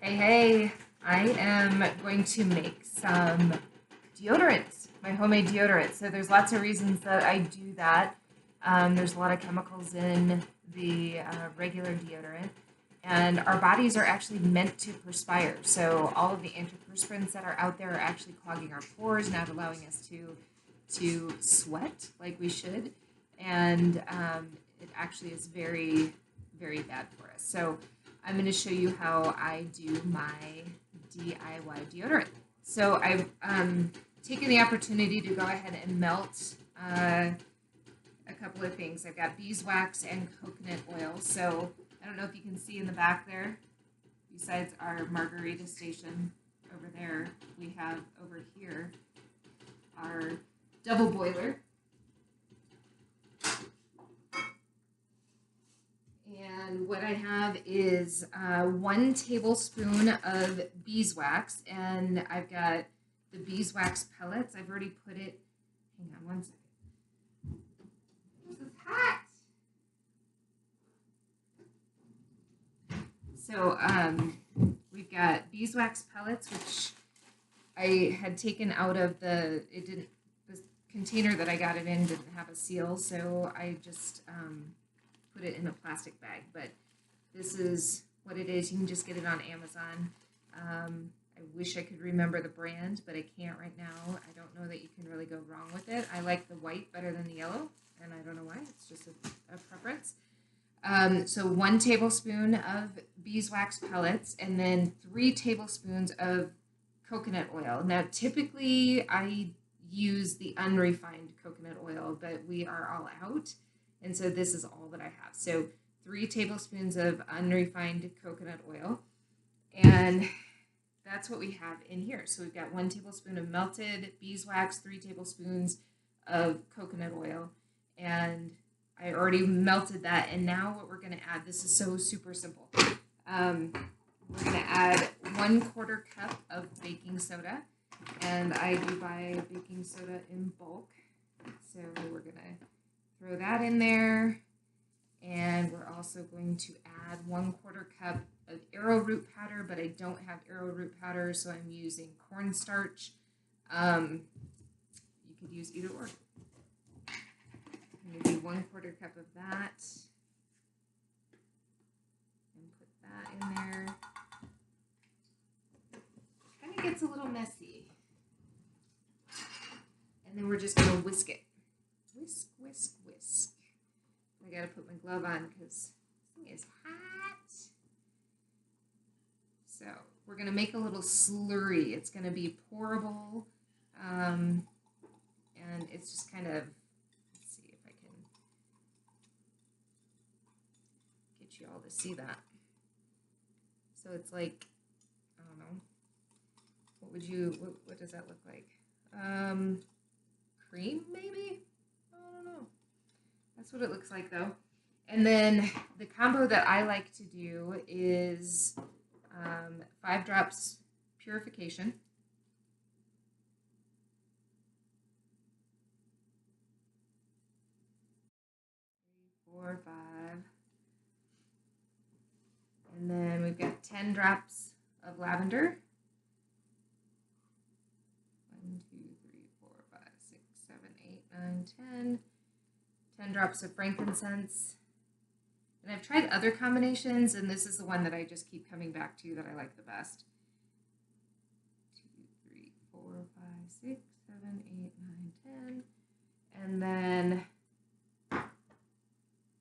Hey, I am going to make some deodorant, my homemade deodorant. So there's lots of reasons that I do that. There's a lot of chemicals in the regular deodorant, and our bodies are actually meant to perspire. So all of the antiperspirants that are out there are actually clogging our pores, not allowing us to sweat like we should, and it actually is very, very bad for us. So I'm going to show you how I do my DIY deodorant. So I've taken the opportunity to go ahead and melt a couple of things. I've got beeswax and coconut oil. So I don't know if you can see in the back there, besides our margarita station over there, we have over here our double boiler. And what I have is 1 tablespoon of beeswax, and I've got the beeswax pellets. I've already put it, hang on one second. This is hot. So we've got beeswax pellets, which I had taken out of the container that I got it in didn't have a seal, so I just put it in a plastic bag, but this is what it is. You can just get it on Amazon. I wish I could remember the brand, but I can't right now. I don't know that you can really go wrong with it. I like the white better than the yellow, and I don't know why. It's just a preference. So 1 tablespoon of beeswax pellets, and then 3 tablespoons of coconut oil. Now, typically I use the unrefined coconut oil, but we are all out. And so this is all that I have. So 3 tablespoons of unrefined coconut oil. And that's what we have in here. So we've got 1 tablespoon of melted beeswax, 3 tablespoons of coconut oil. And I already melted that. And now what we're going to add, this is so super simple. We're going to add 1/4 cup of baking soda. And I do buy baking soda in bulk. So we're going to throw that in there, and we're also going to add 1/4 cup of arrowroot powder, but I don't have arrowroot powder, so I'm using cornstarch. You could use either or. I'm going to do 1/4 cup of that, and put that in there. It kind of gets a little messy, and then we're just going to whisk it. Whisk, whisk, whisk. I gotta put my glove on because this thing is hot. So we're gonna make a little slurry. It's gonna be pourable, and it's just kind of, let's see if I can get you all to see that. So it's like, I don't know, what does that look like? Cream maybe? That's what it looks like though. And then the combo that I like to do is 5 drops purification. 3, 4, 5. And then we've got 10 drops of lavender. 1, 2, 3, 4, 5, 6, 7, 8, 9, 10. 10 drops of frankincense. And I've tried other combinations, and this is the one that I just keep coming back to that I like the best. 2, 3, 4, 5, 6, 7, 8, 9, 10. And then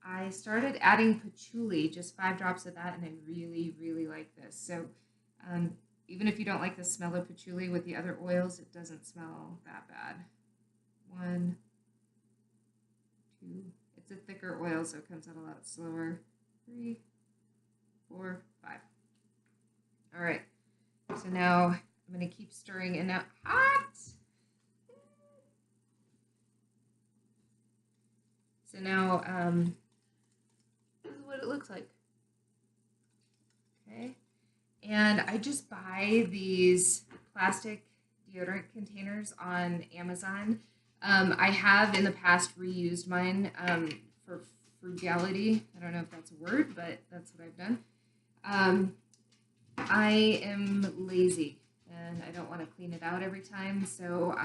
I started adding patchouli, just 5 drops of that, and I really, really like this. So even if you don't like the smell of patchouli with the other oils, it doesn't smell that bad. 1, 2. It's a thicker oil, so it comes out a lot slower. 3, 4, 5. All right. So now I'm going to keep stirring, and now hot. So now this is what it looks like. Okay. And I just buy these plastic deodorant containers on Amazon. I have in the past reused mine for frugality. I don't know if that's a word, but that's what I've done. I am lazy and I don't want to clean it out every time, so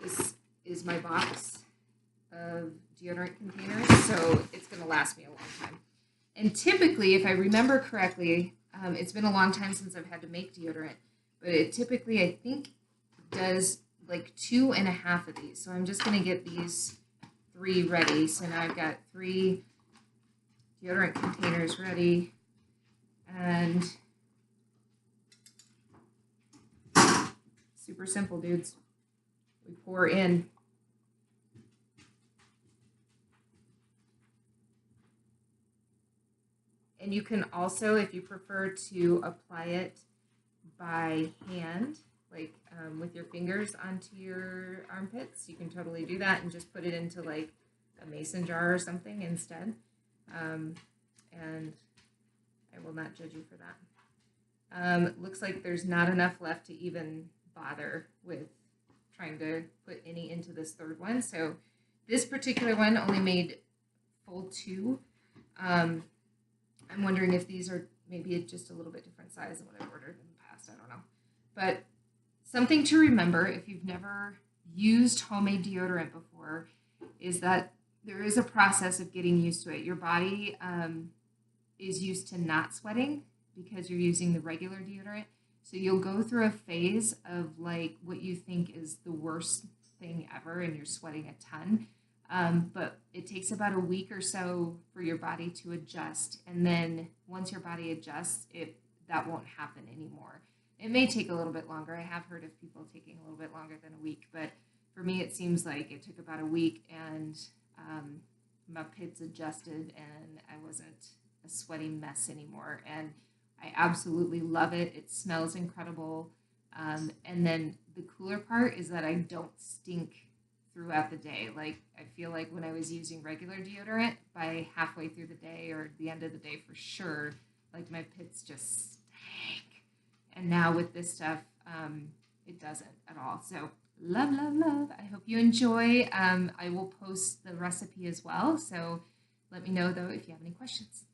this is my box of deodorant containers, so it's going to last me a long time. And typically, if I remember correctly, it's been a long time since I've had to make deodorant, but it typically, I think, does like 2.5 of these. So I'm just going to get these 3 ready. So now I've got 3 deodorant containers ready, and super simple, dudes. We pour in. And you can also, if you prefer to apply it by hand, like with your fingers onto your armpits, you can totally do that and just put it into like a mason jar or something instead. And I will not judge you for that. Looks like there's not enough left to even bother with trying to put any into this third one. So this particular one only made full 2. I'm wondering if these are maybe just a little bit different size than what I've ordered in the past. I don't know. But something to remember if you've never used homemade deodorant before is that there is a process of getting used to it. Your body is used to not sweating because you're using the regular deodorant. So you'll go through a phase of like what you think is the worst thing ever and you're sweating a ton. But it takes about a week or so for your body to adjust. And then once your body adjusts, that won't happen anymore. It may take a little bit longer. I have heard of people taking a little bit longer than a week, but for me, it seems like it took about a week and my pits adjusted and I wasn't a sweaty mess anymore. And I absolutely love it. It smells incredible. And then the cooler part is that I don't stink throughout the day. Like I feel like when I was using regular deodorant, by halfway through the day or the end of the day for sure, like my pits just stank. And now with this stuff, it doesn't at all. So love, love, love. I hope you enjoy. I will post the recipe as well. So let me know though if you have any questions.